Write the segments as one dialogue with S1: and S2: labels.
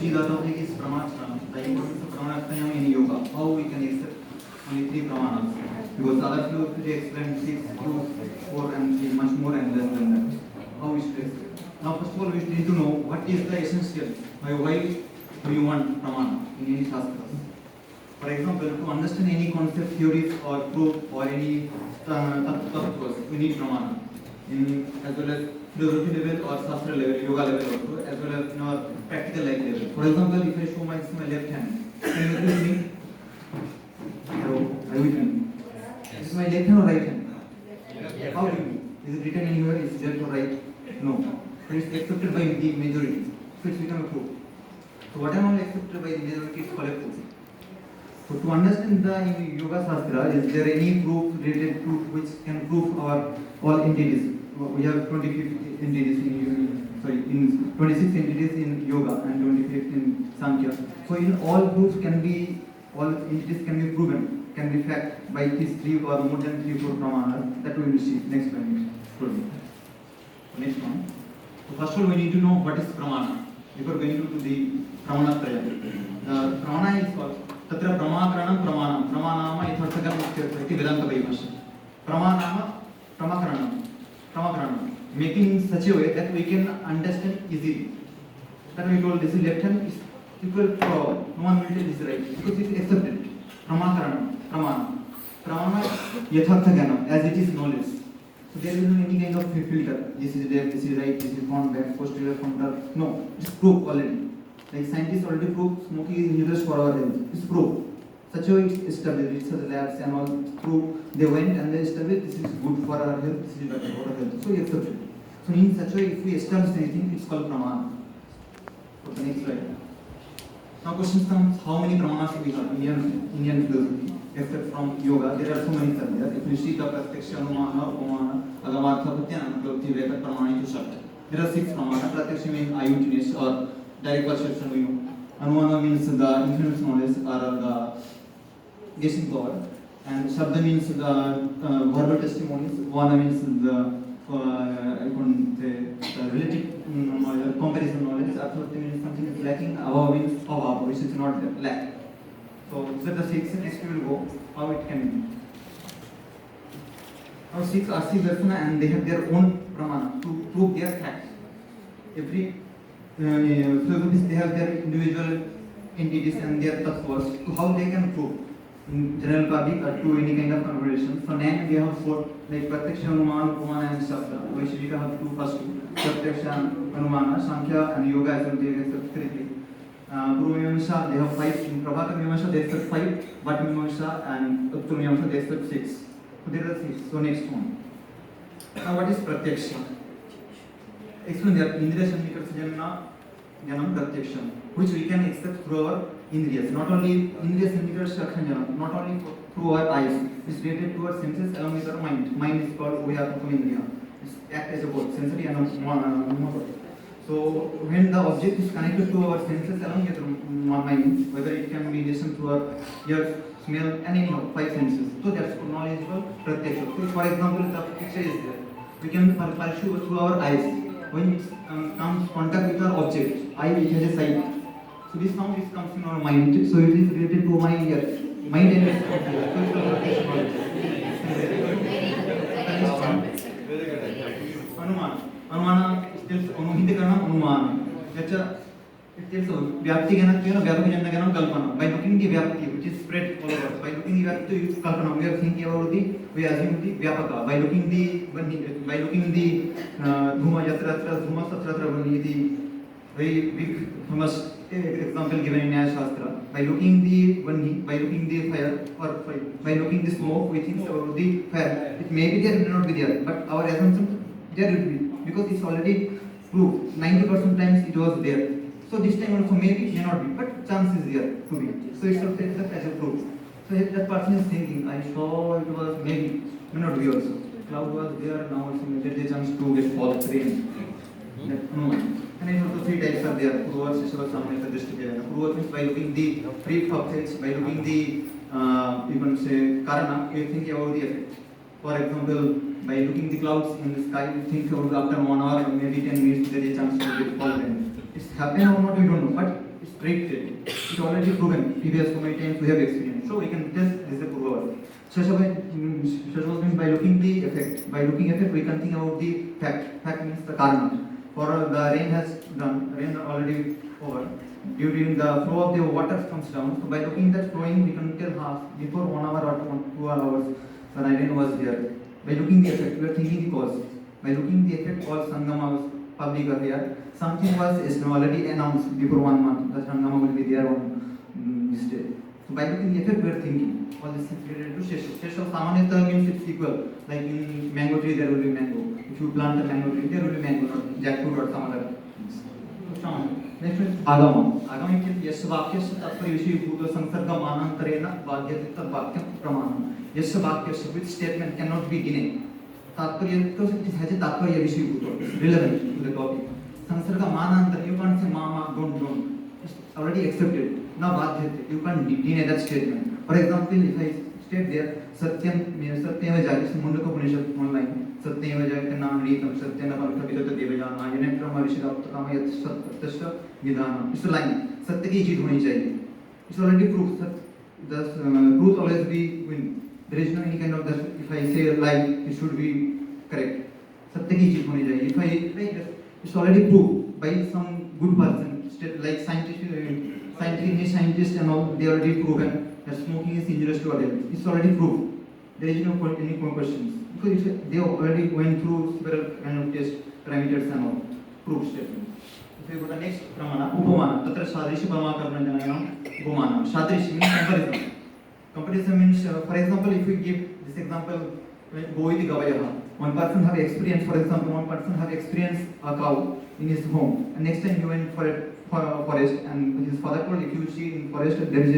S1: see the topic is pramana. The importance of pramana in yoga. How we can accept only 3 pramanas. Because the other few they explain 6, 2, 4 and 3, much more and less than that. How we should accept. Now first of all we need to know what is the essential. Why do you want pramana in any shastras? For example, to understand any concept, theories or proof or any tattvas, we need pramana. As well as philosophy level or shastra level, yoga level also, as well as in our practical life level. For example, if I show my left hand, can you with me? Hello, are you with me? Is it my left hand or right hand? How do you know? Is it written anywhere? Is it left or right? No. So it's accepted by the majority. So it's become a proof. So whatever is accepted by the majority is called a proof. So to understand the yoga shastra, is there any proof related to which can prove our all entities? We have 25 entities in 26 entities in yoga and 25 in Sankhya. So in all proofs all entities can be proven, can be fact by these 3 or more than 3 4 pramanas that we will see next time. Next one. So first of all we need to know what is pramana before going to the pramanatraya. The pramana is called तत्र प्रमाकरणं प्रमाणं प्रमाणाम यथार्थकम् इति वेदांत परिभाषा प्रमाकरणं making in such a way that we can understand easily. That we told this is left hand is equal to no one will tell this right because it is accepted. Pramana yathartha as it is knowledge. So there is no any kind of filter. This is left, this is right, this is front, back, posterior, frontal. No, it's proof already. Like scientists already proved smoking is injurious for our health. It's proved. Such a way it's established, research labs and all through they went and they established this is good for our health, this is better for our health. So we accept it. So in such a way, if we establish anything, it's called pramana. So the next slide. Now questions comes how many pramanas we have in Indian philosophy except from yoga. There are so many there. If you see the pratyaksha, anumana, upamana, agamartha, pratyana, anupalabdhi, veda, pramana, shakti. There are 6 pramanas. Pratyaksha means eyewitness or direct perception we know. Anumana means the infinite knowledge or the guessing power. And Shabda means the verbal testimonies. Vana means the relative comparison knowledge. Artha means something is lacking. Abhava means abhava, which is not there, lack. So these are the 6. Next we will go how it can be. Now 6 are 6 darsana and they have their own pramana to prove their facts. Every philosophies they have their individual entities and their tattvas to how they can prove in general public or to any kind of conversation. So name we have 4 like Pratyaksha, Anumana, Upamana and Shastra. Vaisheshika have 2 first 2. Pratyaksha, Anumana, Sankhya and Yoga as well they accept 3. Purva Mimamsa they have 5. In Prabhakara Mimamsa they accept 5. Bhatt Mimamsa and Uttar Mimamsa they accept 6. So there are 6. So next one. Now what is Pratyaksha? Explain that Indriya Sannikarsa Janam Pratyaksha, which we can accept through our Indriyas. Not only Indriya Sannikarsa Janam, not only through our eyes. It's related to our senses along with our mind. Mind is called Uyapakum Indriya. It's act as a both sensory and motor. So when the object is connected to our senses along with our mind, whether it can be listened to our ears, smell, and any 5 senses. So that's knowledgeable Pratyaksha. So for example, the picture is there. We can pursue through our eyes. When it comes contact with our object, eye it has a sight. So this sound comes in our mind. So it is related to my ear. Mind and ear. Anumana tells Anumana. It tells Vyapti Ganatya, Vyapajanaganam Kalpana. By looking the Vyapti, which is spread all over. By looking the Vyapti Kalpana, we are thinking about we assume the Vyapaka. By looking the Dhuma Yatra, Dhuma Satratra, the very big famous example given in Nyaya Shastra. By looking the Vani, by looking the fire, or by looking the smoke, we think about the fire. It may be there, it may not be there, but our assumption there will be because it's already proved. 90% times it was there. So this time also maybe it may not be, but chance is there to be. So it's accepted as a proof. So if that person is thinking, I saw it was maybe, may not be also. Cloud was there, now also there is a chance to get fall, rain. No. And I also 3 types are there. Purva, Shishava, Samaya, Drishtya. Purva means by looking the pre-objects, by looking the, you can say, Karana, you think about the effect. For example, by looking the clouds in the sky, you think about after 1 hour or maybe 10 minutes there is a chance to get fall rain. It's happened or not, we don't know, but straight statement. It already proven. Previous so many times we have experienced. So we can test this is a purva. Shashava means by looking the effect. By looking effect, we can think about the fact. Fact means the karma. For the rain has done, rain already over. During the flow of the water comes down. So by looking that flowing, we can tell half before 1 hour or 2 hours the rain was there. By looking the effect, we are thinking the cause. By looking the effect, all Sangama was public here. Something was already announced before 1 month. The Sangama will be there on this day. So by looking the effect, we are thinking. All this is related to Shesha. Shesha Samanita means it's equal. Like in mango tree, there will be mango. If you plant a mango tree, there will be mango, not jackfruit or some other things. Next is Agama. Agama means yes vakyasya tattva vishi bhuta sansarga manantarena badyatita vakyam pramanam. Yes vakyasya, which statement cannot be denied. Tattva, because it has a tattva vishi bhuta. It's relevant to the topic. Sansarga manantar, you can't say mama, don't. It's already accepted. Now badyate, you can't deny that statement. For example, if I state there, Satyam Jagis Mundaka Upanishad online, Satyam Jagana Ritam, Satyana Palkavita Devajana, Yanakram Arishaptakama Yatasha Vidana. It's a line. Satyaki Jit Honi Jai. It's already proved that the truth always be win. There is no any kind of that. If I say a lie, it should be correct. Satyaki Jit Honi Jai. If I like that, it's already proved by some good person, like scientists and all, they already proven that smoking is injurious to others. It's already proved. There is no point any more questions because they already went through several kind of test parameters and all proof statement. If we go to the next pramana, upamana. Tatra sadrisha pramana karna janayam upamana. Sadrisha means comparison. Comparison means, for example, if we give this example, go with the gavayaha. One person have experience, for example, one person have experienced a cow in his home, and next time he went for a forest, and his father told, if you see in forest there is a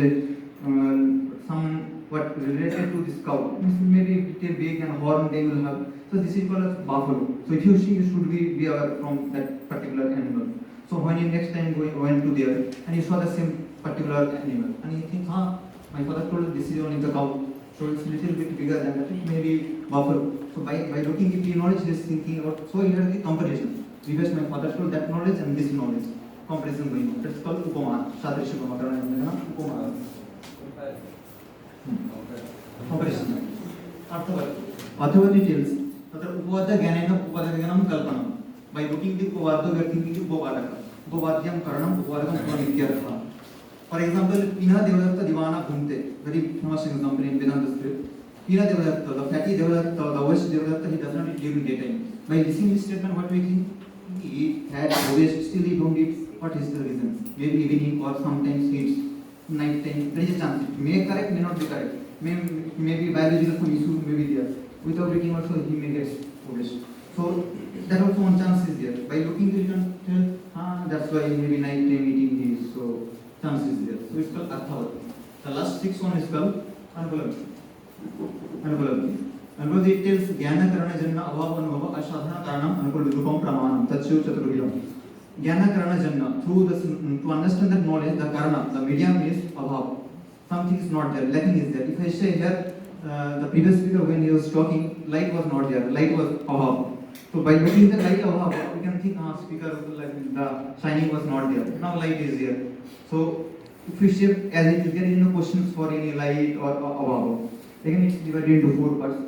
S1: somewhat related to this cow, maybe little big and horn they will have. So this is called as buffalo. So if you see, you should be aware from that particular animal. So when you next time went to there and you saw the same particular animal, and you think, my father told this is only the cow, so it's a little bit bigger than that, it may be buffalo. So by looking at the knowledge, just thinking about, so here is the comparison. Previous my father told that knowledge and this knowledge. Comparison going on. That's called upama. Sadrisha upama. Upama. Comparison. Arthavati tells. Tatra upavada jnanena upadagyanam kalpanam. By looking the upavada, we are thinking the upavadaka. Upavadyam karanam upavadakam upanityartha. For example, Pina Devadatta Divana Bhunte. Very famous example in Vedanta script. Pina Devadatta, the fatty Devadatta, the worst Devadatta, he does not eat during daytime. By listening this statement, what we think? He had always, still he don't eat. What is the reason? Maybe evening or sometimes it's night time. There is a chance. It may correct, may not be correct. Maybe biological some issue may be there. Without eating also he may get obese. So that also one chance is there. By looking you can tell, that's why maybe night time eating is, so chance is there. So it's called Arthavati. The last 6 one is called Anupalabdhi. Anupalabdhi it tells Jnana Karana Janna Abhava Anubhava Ashadhana Karanam Anupalabdhupam Pramanam Tatsyu Chaturvilam. Jnana Karana Janna, through this, to understand that knowledge, the Karana, the medium is Abhava. Something is not there, lacking is there. If I say here, the previous speaker when he was talking, light was not there, light was Abhava. So by looking the light Abhava, we can think, speaker, like the shining was not there. Now light is there. So if we shift as it is, there is no questions for any light or Abhava. Again, it's divided into 4 parts.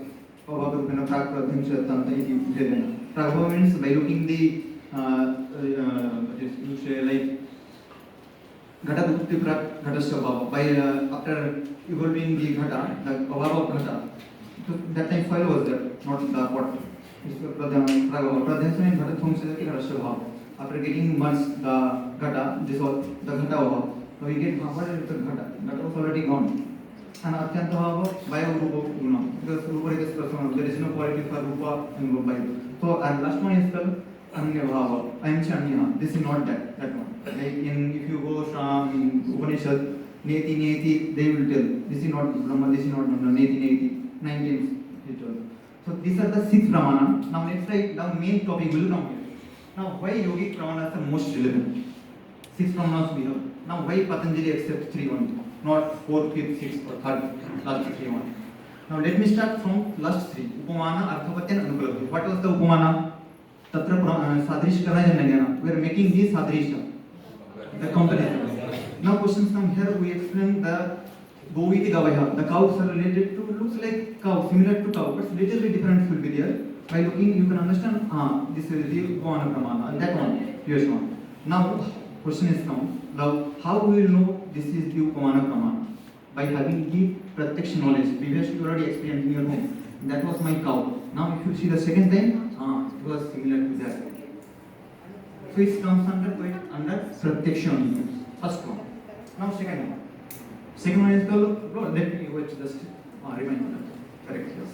S1: Abhava, Prakra, Dhimsha, Tanta, Iti, Prabhava means by looking the you say like Ghata Bhukti Prak Ghatasya Bhava. By after evolving the Ghata, the Abhava of Ghata, so that time fire was there, not the pot. It's Pradhyam Pragava. And Ghata Thumsa Ghatasya Bhava. After getting merged the Ghata, this was the Ghata Bhava. So we get what is the Ghata? Ghata was already gone. And Atyanta Bhava by Rupa Guna. Because Rupa is personal, there is no quality for Rupa and Rupa. So our last one is called Anya Bhava. Ayam Chanya. This is not that one. Like if you go from Upanishad, Neti Neti, they will tell. This is not Brahma, this is not Brahma, Neti Neti. 9 times it was. So these are the 6 pramana. Now next slide, now main topic will come here. Now why yogic pramanas are most relevant? 6 pramanas we have. Now why Patanjali accepts 3 only? Not 4, 5th, 6th or 3rd, last 3 only. Now let me start from last 3. Upamana, Arthavati and Anupalabdhi. What was the Upamana? Tatra Sadrish Karana Janna. We are making this Sadrisha. The comparison. Now questions come here. We explain the Goviti Gavaya. The cows are related to, looks like cow, similar to cow, but little bit difference will be there. By looking, you can understand. This is the Govana Pramana. That one, here's one. Now question is come. Now how we will know this is the Govana Pramana? By having the Pratyaksha knowledge. Previously you already experienced in your home. That was my cow. Now if you see the second time, it was similar to that. So it comes under Pratyaksha only. First one. Now second one. Second one is called, let me just remind you. Correct, yes.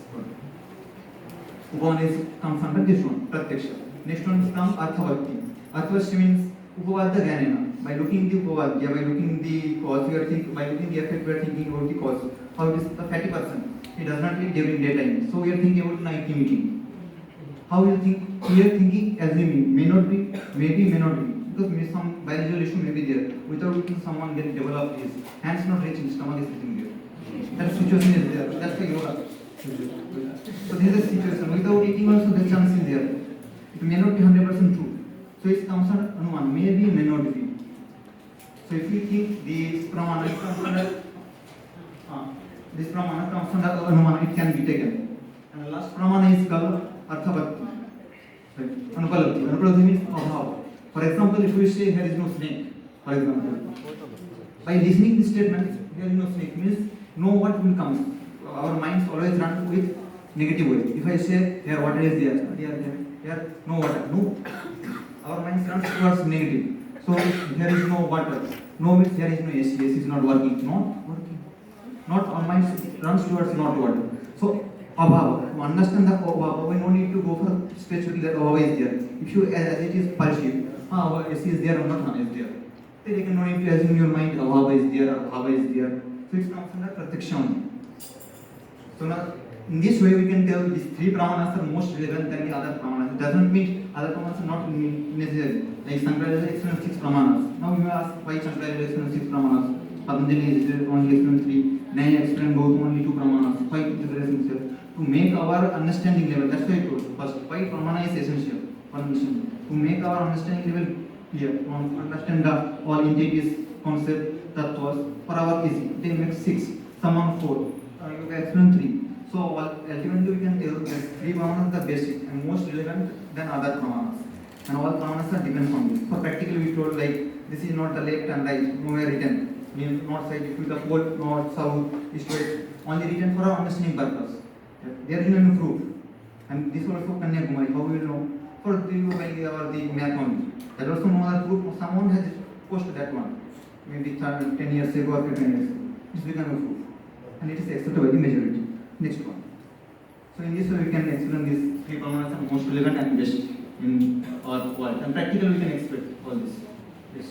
S1: One is comes under this one, Pratyaksha. Next one is comes Arthavakti. Arthavakti means Upavadya Gyanena. By looking the Upavadya, by looking the cause, we are thinking, by looking the effect, we are thinking about the cause. How it is the fatty person. He does not eat during daytime. So we are thinking about night eating. How you think? We are thinking assuming, may not be, maybe, may not be. Because maybe some biological issue may be there. Without eating, someone get developed is hands not reaching, stomach is sitting there. That situation is there. That's the yoga. So this is the situation. Without eating also the chance is there. It may not be 100% true. So it comes under Anuman, maybe, may not be. So if you think this Pramana comes under Anuman, it can be taken. And the last Pramana is called Arthabhakti. Anupalabdhi. Anupalabdhi means abhava. For example, if we say there is no snake, for example, by listening this statement, there is no snake means know what will come. Our minds always run with negative way. If I say here water is there, no water, no. Our minds runs towards negative. So if there is no water, no means there is no AC, AC is not working, not working. Not our minds runs towards not water. So abhava, to understand the abhava, we no need to go for specifically that abhava is there. If you as it is perceived, AC is there or not, is there. Then you can no need to assume your mind abhava is there or abhava is there. So it comes under Pratyaksha only. So now in this way we can tell these three Brahmanas are most relevant than the other Brahmanas. It doesn't mean other Brahmanas are not necessary. Like Shankaracharya explained 6 Brahmanas. Now you may ask why Shankaracharya explained 6 Brahmanas. Patanjali is only explained 3. Nyaya explained both only 2 Brahmanas. Why it is essential? To make our understanding level. That's why I told you. First, why Brahmana is essential. To make our understanding level clear. To understand the all entities, concept, tattvas. For our easy. They make 6. Some on 4. You can explain 3. So ultimately we can tell that 3 Brahmanas are basic and most relevant than other Brahmanas. And all Brahmanas are different from this. So practically we told like this is not the left and right, nowhere written. Means north side, if you the pole, north, south, east, west, only written for our understanding purpose. There is no proof. And this also Kanyakumari, how we will know? For the map only. That also no other proof. Someone has posted that one. Maybe 10 years ago or 15 years ago. It's become a proof. And it is accepted by the majority. Next one. So in this way we can explain these 3 Brahmanas are most relevant and best in our world. And practically we can expect all this. Yes.